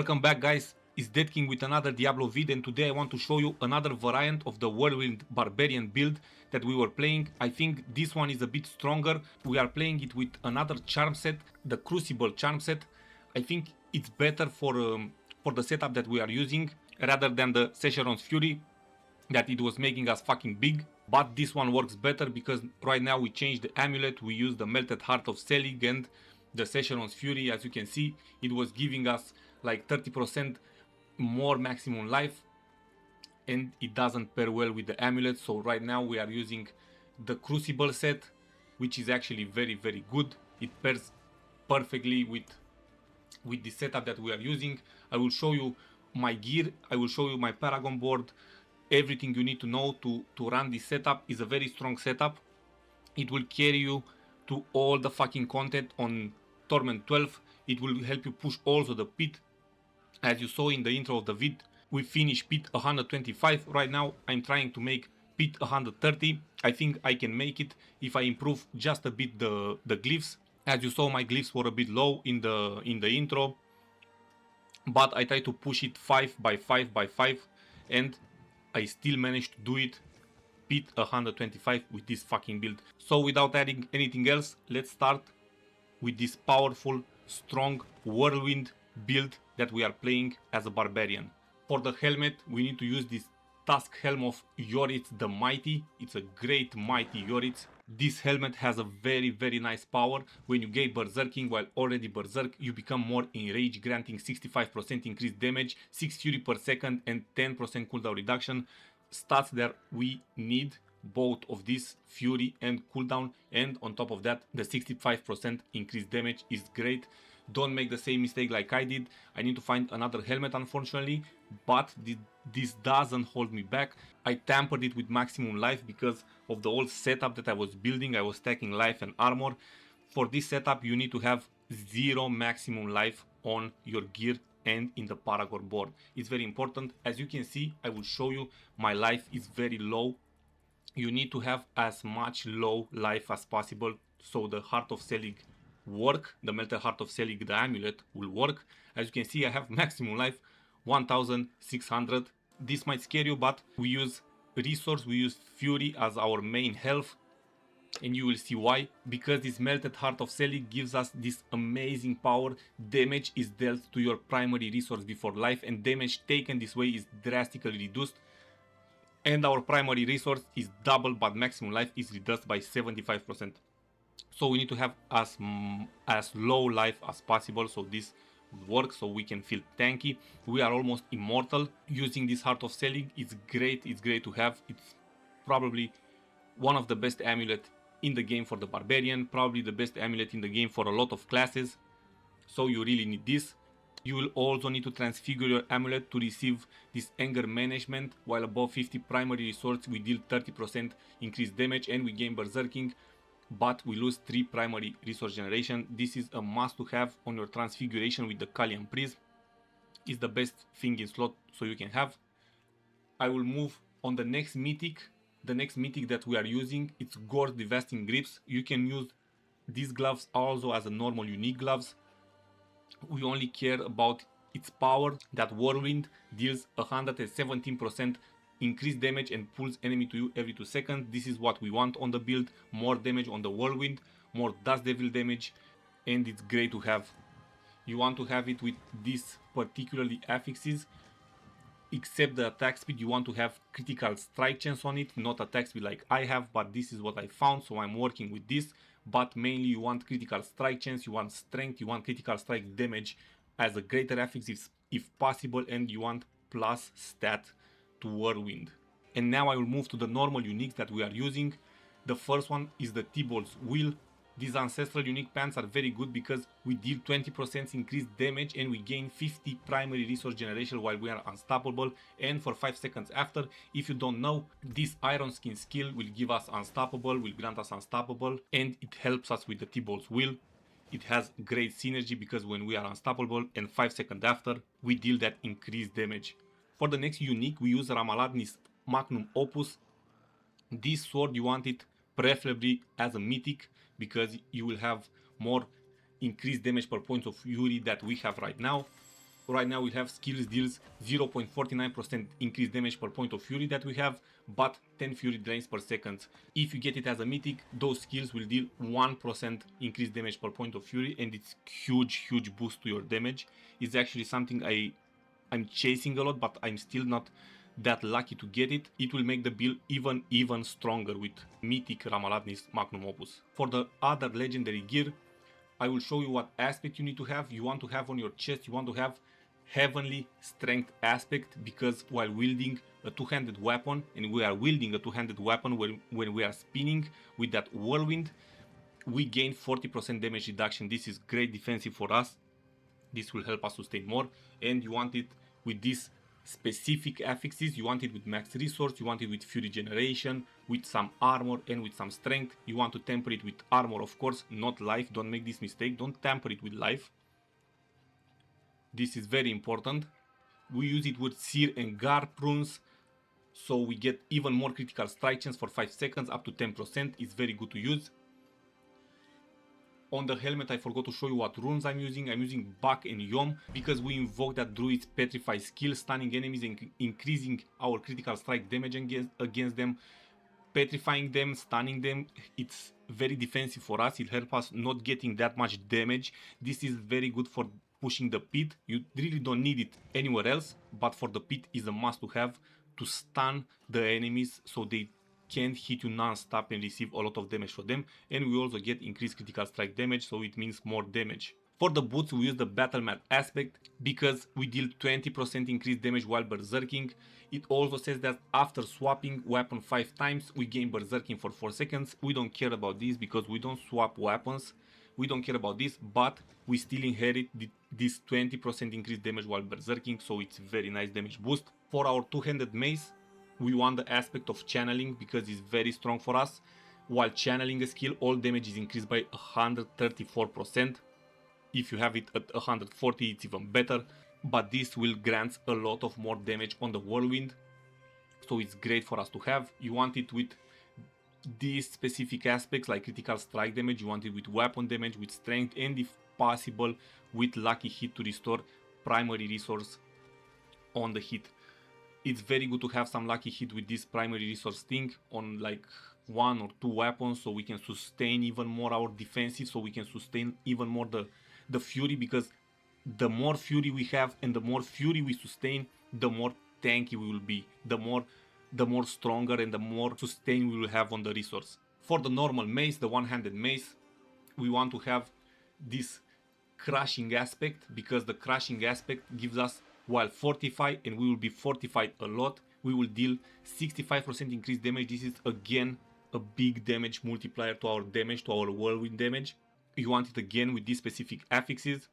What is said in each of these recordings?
Welcome back, guys. It's Dead King with another Diablo vid, and today I want to show you another variant of the Whirlwind Barbarian build that we were playing. I think this one is a bit stronger. We are playing it with another charm set, the Crucible charm set. I think it's better for the setup that we are using rather than the Session's Fury that it was making us fucking big. But this one works better because right now we changed the amulet. We use the Melted Heart of Selig and the Session's Fury. As you can see, it was giving us like 30% more maximum life, and it doesn't pair well with the amulet. So right now we are using the Crucible set, which is actually very good. It pairs perfectly with the setup that we are using. I will show you my gear, I will show you my Paragon board, everything you need to know to run this setup. Is a very strong setup. It will carry you to all the fucking content on Torment 12. It will help you push also the PIT. As you saw in the intro of the vid, we finished PIT 125. Right now I'm trying to make PIT 130. I think I can make it if I improve just a bit the glyphs. As you saw, my glyphs were a bit low in the intro, but I tried to push it 5 by 5 by 5, and I still managed to do it PIT 125 with this fucking build. So without adding anything else, let's start with this powerful, strong Whirlwind build that we are playing as a Barbarian. For the helmet, we need to use this Tusk Helm of Yoritz the Mighty. It's a great mighty Yoritz. This helmet has a very nice power. When you gain Berserking while already Berserk, you become more enraged, granting 65% increased damage, 6 fury per second and 10% cooldown reduction. Stats that we need, both of this fury and cooldown, and on top of that the 65% increased damage is great. Don't make the same mistake like I did. I need to find another helmet, unfortunately, but this doesn't hold me back. I tampered it with maximum life because of the old setup that I was building. I was stacking life and armor. For this setup you need to have 0 maximum life on your gear and in the Paragon board. It's very important. As you can see, I will show you, my life is very low. You need to have as much low life as possible so the Heart of Selig work, the Melted Heart of Selig, the amulet, will work. As you can see, I have maximum life 1600. This might scare you, but we use resource, we use fury as our main health, and you will see why. Because this Melted Heart of Selig gives us this amazing power. Damage is dealt to your primary resource before life, and damage taken this way is drastically reduced. And our primary resource is double, but maximum life is reduced by 75%. So we need to have as low life as possible so this would work, so we can feel tanky. We are almost immortal using this Heart of Selig. It's great to have. It's probably one of the best amulet in the game for the Barbarian, probably the best amulet in the game for a lot of classes. So you really need this. You will also need to transfigure your amulet to receive this anger management. While above 50 primary resource, we deal 30% increased damage and we gain berserking, but we lose 3 primary resource generation. This is a must to have on your transfiguration with the Kalian Prism. It's the best thing in slot so you can have. I will move on the next mythic. The next mythic that we are using, it's Gore Devastating Grips. You can use these gloves also as a normal unique gloves. We only care about its power, that Whirlwind deals 117% increased damage and pulls enemy to you every 2 seconds. This is what we want on the build. More damage on the Whirlwind, more Dust Devil damage, and it's great to have. You want to have it with these particularly affixes. Except the attack speed, you want to have critical strike chance on it, not attack speed like I have, but this is what I found, so I'm working with this. But mainly you want critical strike chance, you want strength, you want critical strike damage as a greater affix if possible, and you want plus stat to Whirlwind. And now I will move to the normal uniques that we are using. The first one is the T12's Will. These ancestral unique pants are very good because we deal 20% increased damage and we gain 50 primary resource generation while we are unstoppable, and for 5 seconds after. If you don't know, this Iron Skin skill will give us unstoppable, will grant us unstoppable, and it helps us with the T-Bolt's Will. It has great synergy because when we are unstoppable and 5 seconds after, we deal that increased damage. For the next unique, we use Ramaladni's Magnum Opus. This sword, you want it preferably as a mythic because you will have more increased damage per points of fury that we have right now. Right now we have skills deals 0.49% increased damage per point of fury that we have, but 10 fury drains per second. If you get it as a mythic, those skills will deal 1% increased damage per point of fury, and it's huge boost to your damage. It's actually something I'm chasing a lot, but I'm still not that lucky to get it. It will make the build even stronger with mythic Ramaladni's Magnum Opus. For the other legendary gear, I will show you what aspect you need to have. You want to have on your chest, you want to have Heavenly Strength aspect, because while wielding a two-handed weapon, and we are wielding a two-handed weapon when we are spinning with that whirlwind, we gain 40% damage reduction. This is great defensive for us. This will help us sustain more, and you want it with these specific affixes. You want it with max resource, you want it with fury generation, with some armor and with some strength. You want to temper it with armor, of course, not life. Don't make this mistake, don't temper it with life. This is very important. We use it with Seer and Guard runes, so we get even more critical strike chance for 5 seconds, up to 10%. It's very good to use. On the helmet, I forgot to show you what runes I'm using. I'm using Bak and Yom because we invoke that Druid's Petrify skill, stunning enemies and increasing our critical strike damage against them, petrifying them, stunning them. It's very defensive for us. It helps us not getting that much damage. This is very good for pushing the pit. You really don't need it anywhere else, but for the pit is a must to have to stun the enemies so they can't hit you non-stop and receive a lot of damage from them. And we also get increased critical strike damage, so it means more damage. For the boots, we use the Battle Mat aspect because we deal 20% increased damage while berserking. It also says that after swapping weapon 5 times, we gain berserking for 4 seconds. We don't care about this because we don't swap weapons. We don't care about this, but we still inherit this 20% increased damage while berserking, so it's very nice damage boost. For our two-handed mace, we want the aspect of channeling because it's very strong for us. While channeling a skill, all damage is increased by 134%. If you have it at 140, it's even better. But this will grant a lot of more damage on the whirlwind, so it's great for us to have. You want it with these specific aspects like critical strike damage. You want it with weapon damage, with strength, and if possible with lucky hit to restore primary resource on the hit. It's very good to have some lucky hit with this primary resource thing on like 1 or 2 weapons, so we can sustain even more our defensive, so we can sustain even more the fury, because the more fury we have and the more fury we sustain, the more tanky we will be, the more stronger and the more sustain we will have on the resource. For the normal mace, the one-handed mace, we want to have this crushing aspect, because the crushing aspect gives us, while fortified, and we will be fortified a lot, we will deal 65% increased damage. This is again a big damage multiplier to our damage, to our whirlwind damage. You want it again with these specific affixes,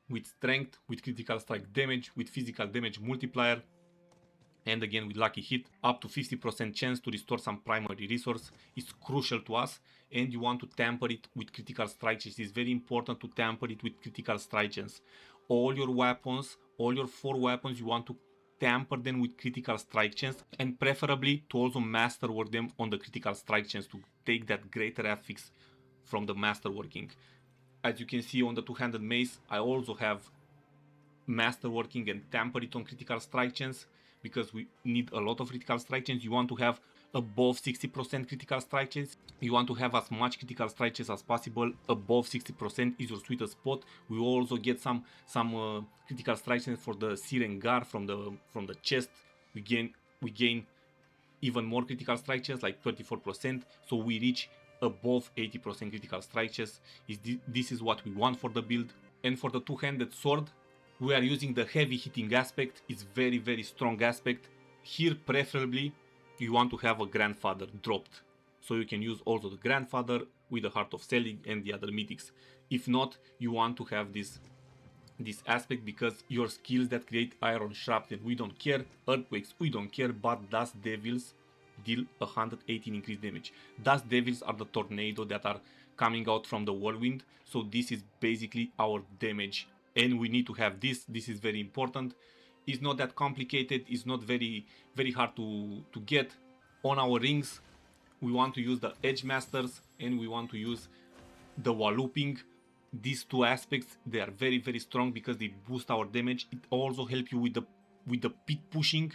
with strength, with critical strike damage, with physical damage multiplier, and again with lucky hit. Up to 50% chance to restore some primary resource is crucial to us, and you want to temper it with critical strike chance. It's very important to temper it with critical strike chance. All your weapons, all your 4 weapons, you want to temper them with critical strike chance, and preferably to also masterwork them on the critical strike chance to take that greater affix from the masterworking. As you can see on the two-handed mace, I also have masterworking and temper it on critical strike chance, because we need a lot of critical strike chance. You want to have above 60% critical strike chance. You want to have as much critical strike chance as possible. Above 60% is your sweetest spot. We also get some critical strike chance for the Seer and Guard from the chest. We gain even more critical strike chance, like 34%. So we reach above 80% critical strike chance. This is what we want for the build. And for the two-handed sword, we are using the heavy hitting aspect. It's very strong aspect. Here preferably you want to have a grandfather dropped, so you can use also the grandfather with the Heart of Selling and the other mythics. If not, you want to have this aspect, because your skills that create iron shrapnel, we don't care, earthquakes, we don't care, but dust devils deal 118 increased damage. Dust devils are the tornado that are coming out from the whirlwind, so this is basically our damage, and we need to have this. This is very important. It's not that complicated, it's not very hard to get. On our rings, we want to use the Edge Masters and we want to use the Walloping. these two aspects, they are very, very strong because they boost our damage. It also helps you with the pit pushing.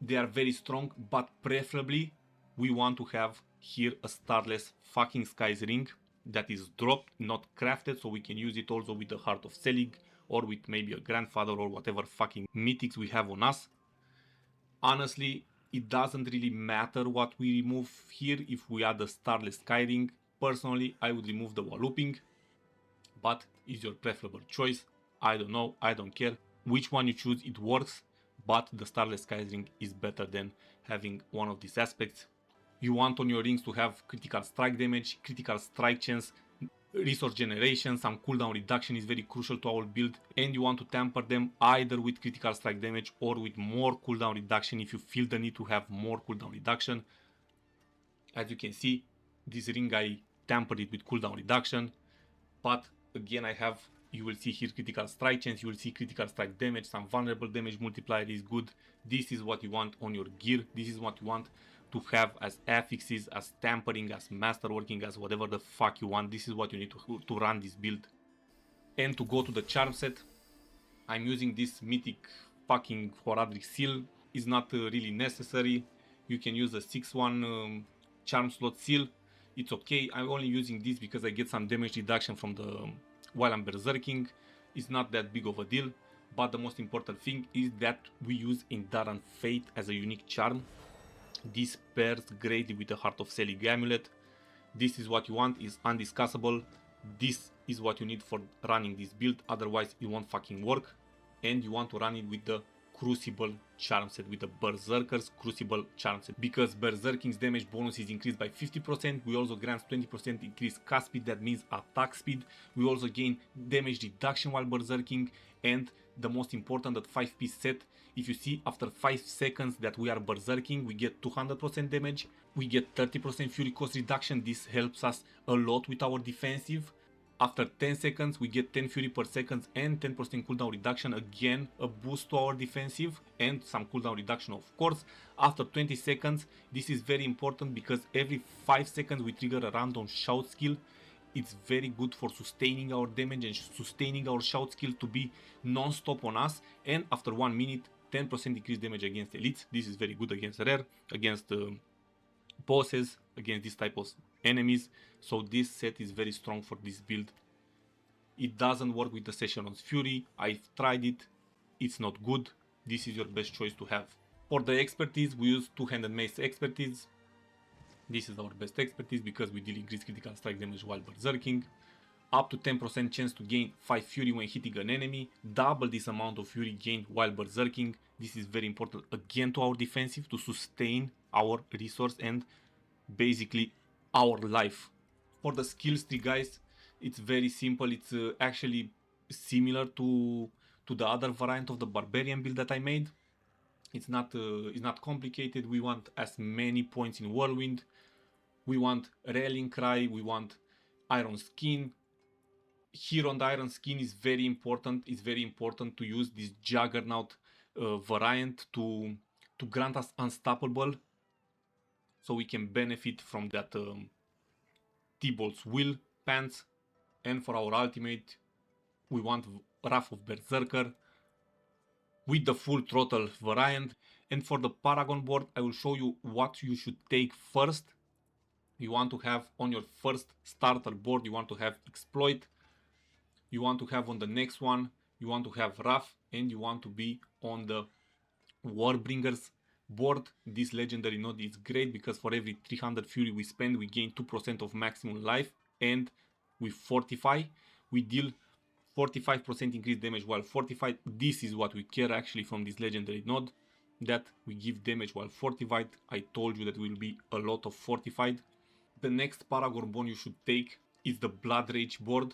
They are very strong, but preferably we want to have here a starless fucking skies ring that is dropped, not crafted, so we can use it also with the Heart of Selig or with maybe a grandfather or whatever fucking mythics we have on us. Honestly, it doesn't really matter what we remove here if we add a starless sky ring. Personally, I would remove the wall looping, but it's your preferable choice. I don't know, I don't care. Which one you choose, it works, but the starless sky ring is better than having one of these aspects. You want on your rings to have critical strike damage, critical strike chance, resource generation, some cooldown reduction is very crucial to our build, and you want to temper them either with critical strike damage or with more cooldown reduction if you feel the need to have more cooldown reduction. As you can see, this ring I tempered it with cooldown reduction, but again you will see here critical strike chance, you will see critical strike damage, some vulnerable damage multiplier is good. This is what you want on your gear, this is what you want to have as affixes, as tampering, as masterworking, as whatever the fuck you want. This is what you need to run this build. And to go to the charm set, I'm using this mythic fucking Horadric seal. It's not really necessary. You can use a 6-1 charm slot seal. It's okay. I'm only using this because I get some damage reduction from the while I'm berserking. It's not that big of a deal. But the most important thing is that we use Endarran Fate as a unique charm. This pairs greatly with the Heart of Selig amulet. This is what you want, is undiscussable. This is what you need for running this build, otherwise it won't fucking work. And you want to run it with the Crucible charm set, with the Berserker's Crucible charm set, because Berserking's damage bonus is increased by 50%. We also grant 20% increased cast speed, that means attack speed. We also gain damage reduction while berserking, and the most important, that 5-piece set, if you see after 5 seconds that we are berserking, we get 200% damage, we get 30% fury cost reduction. This helps us a lot with our defensive. After 10 seconds we get 10 fury per second and 10% cooldown reduction, again a boost to our defensive and some cooldown reduction of course. After 20 seconds, this is very important because every 5 seconds we trigger a random shout skill. It's very good for sustaining our damage and sustaining our shout skill to be non-stop on us. And after 1 minute, 10% increased damage against elites. This is very good against rare, against bosses, against this type of enemies. So this set is very strong for this build. It doesn't work with the Session's Fury. I've tried it. It's not good. This is your best choice to have. For the expertise, we use two-handed mace expertise. This is our best expertise because we deal increased critical strike damage while berserking. Up to 10% chance to gain 5 fury when hitting an enemy. Double this amount of fury gained while berserking. This is very important again to our defensive, to sustain our resource and basically our life. For the skills tree, guys, it's very simple. It's actually similar to the other variant of the Barbarian build that I made. It's not complicated. We want as many points in Whirlwind. We want Rallying Cry. We want Iron Skin. Here on the Iron Skin is very important. It's very important to use this Juggernaut variant to grant us Unstoppable, so we can benefit from that T-Bolt's Will pants. And for our ultimate, we want Wrath of Berserker with the full throttle variant. And for the Paragon board, I will show you what you should take first. You want to have on your first starter board, you want to have Exploit. You want to have on the next one, you want to have Wrath, and you want to be on the Warbringers board. This legendary node is great because for every 300 fury we spend, we gain 2% of maximum life, and with Fortify, we deal 45% increased damage while fortified. This is what we care actually from this legendary node, that we give damage while fortified. I told you that will be a lot of fortified. The next Paragon board you should take is the Blood Rage board.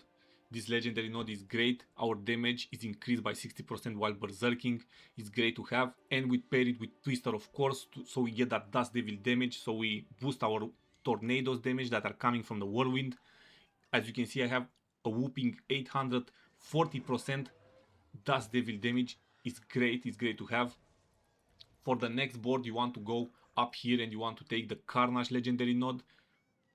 This legendary node is great. Our damage is increased by 60% while berserking. It's great to have, and we pair it with Twister, of course, so we get that Dust Devil damage, so we boost our tornadoes damage that are coming from the Whirlwind. As you can see, I have a whooping 840% Dust Devil damage. It's great to have. For the next board, you want to go up here and you want to take the Carnage legendary node.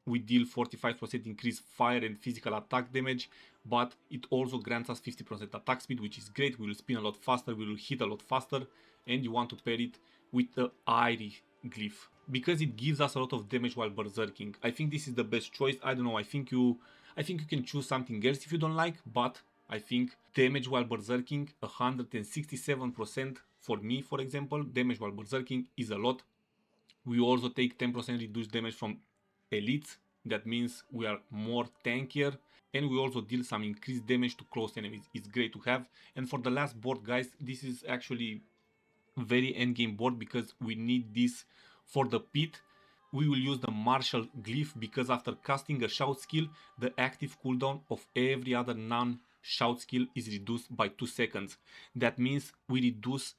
we deal 45% increased fire and physical attack damage, but it also grants us 50% attack speed, which is great. We will spin a lot faster, we will hit a lot faster, and you want to pair it with the Airy glyph because it gives us a lot of damage while berserking. I think this is the best choice. I don't know, I think you can choose something else if you don't like, but I think damage while berserking, 167% for me, for example, damage while berserking is a lot. We also take 10% reduced damage from elites. That means we are more tankier, and we also deal some increased damage to close enemies. It's great to have. And for the last board, guys, this is actually very endgame board because we need this for the pit. We will use the martial glyph because after casting a shout skill, the active cooldown of every other non-shout skill is reduced by 2 seconds. That means we reduce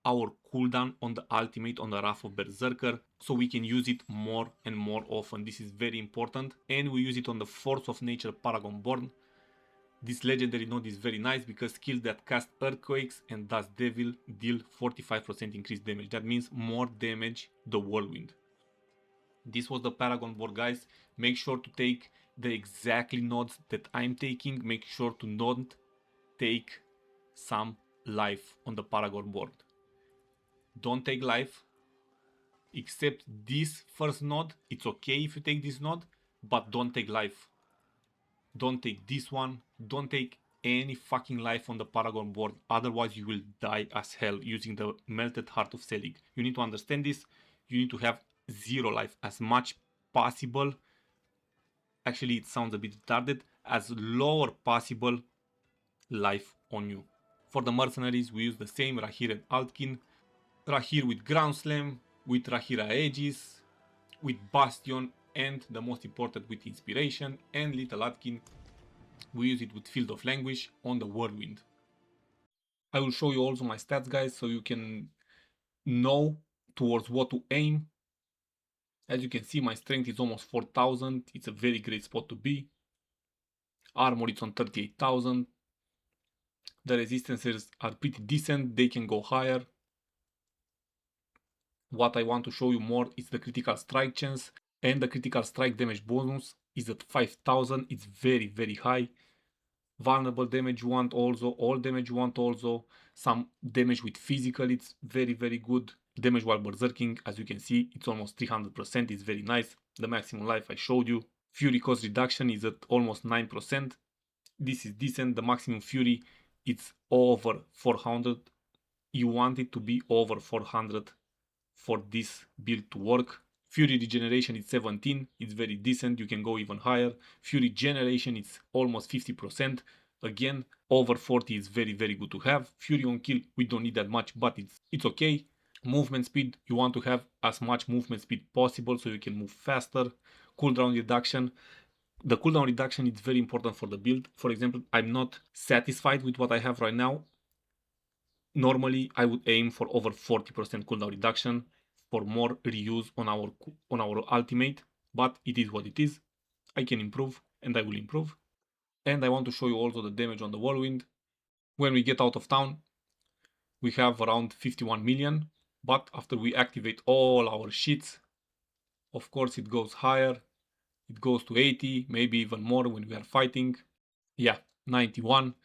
our cooldown on the ultimate on the Wrath of Berserker, so we can use it more and more often. This is very important, and we use it on the Force of Nature Paragon Board. This legendary node is very nice because skills that cast Earthquakes and Dust Devil deal 45% increased damage. That means more damage the Whirlwind. This was the Paragon Board, guys. Make sure to take the exactly nodes that I'm taking. Make sure to not take some life on the Paragon Board. Don't take life, except this first node. It's okay if you take this node, but don't take life. Don't take this one. Don't take any fucking life on the Paragon Board, otherwise you will die as hell using the Melted Heart of Selig. You need to understand this. You need to have 0 life, as much possible. Actually, it sounds a bit retarded, as lower possible life on you. For the Mercenaries, we use the same Rahir and Altkin. Rahir with Ground Slam, with Rahira Aegis, with Bastion, and the most important with Inspiration, and Little Atkin, we use it with Field of Languish on the Whirlwind. I will show you also my stats, guys, so you can know towards what to aim. As you can see, my strength is almost 4000, it's a very great spot to be. Armor is on 38,000. The resistances are pretty decent, they can go higher. What I want to show you more is the critical strike chance, and the critical strike damage bonus is at 5000. It's very, very high. Vulnerable damage you want also, all damage you want also, some damage with physical, it's very, very good. Damage while berserking, as you can see, it's almost 300%, it's very nice. The maximum life I showed you. Fury cost reduction is at almost 9%. This is decent. The maximum fury, it's over 400. You want it to be over 400 for this build to work. Fury regeneration is 17, it's very decent, you can go even higher. Fury generation is almost 50%, again over 40 is very, very good to have. Fury on kill, we don't need that much, but it's okay. Movement speed, you want to have as much movement speed possible so you can move faster. Cooldown reduction, the cooldown reduction is very important for the build. For example, I'm not satisfied with what I have right now. Normally I would aim for over 40% cooldown reduction for more reuse on our ultimate, but it is what it is. I can improve and I will improve. And I want to show you also the damage on the Whirlwind. When we get out of town, we have around 51 million, but after we activate all our shits, of course it goes higher. It goes to 80, maybe even more when we are fighting. Yeah, 91.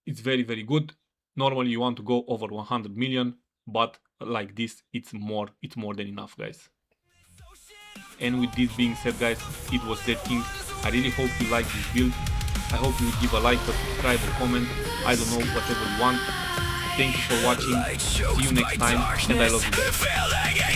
It's very, very good. Normally you want to go over 100 million, but like this, it's more than enough, guys. And with this being said, guys, it was Dead King. I really hope you like this build. I hope you will give a like, a subscribe, or comment. I don't know, whatever you want. Thank you for watching. See you next time, and I love you.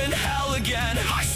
in hell again. I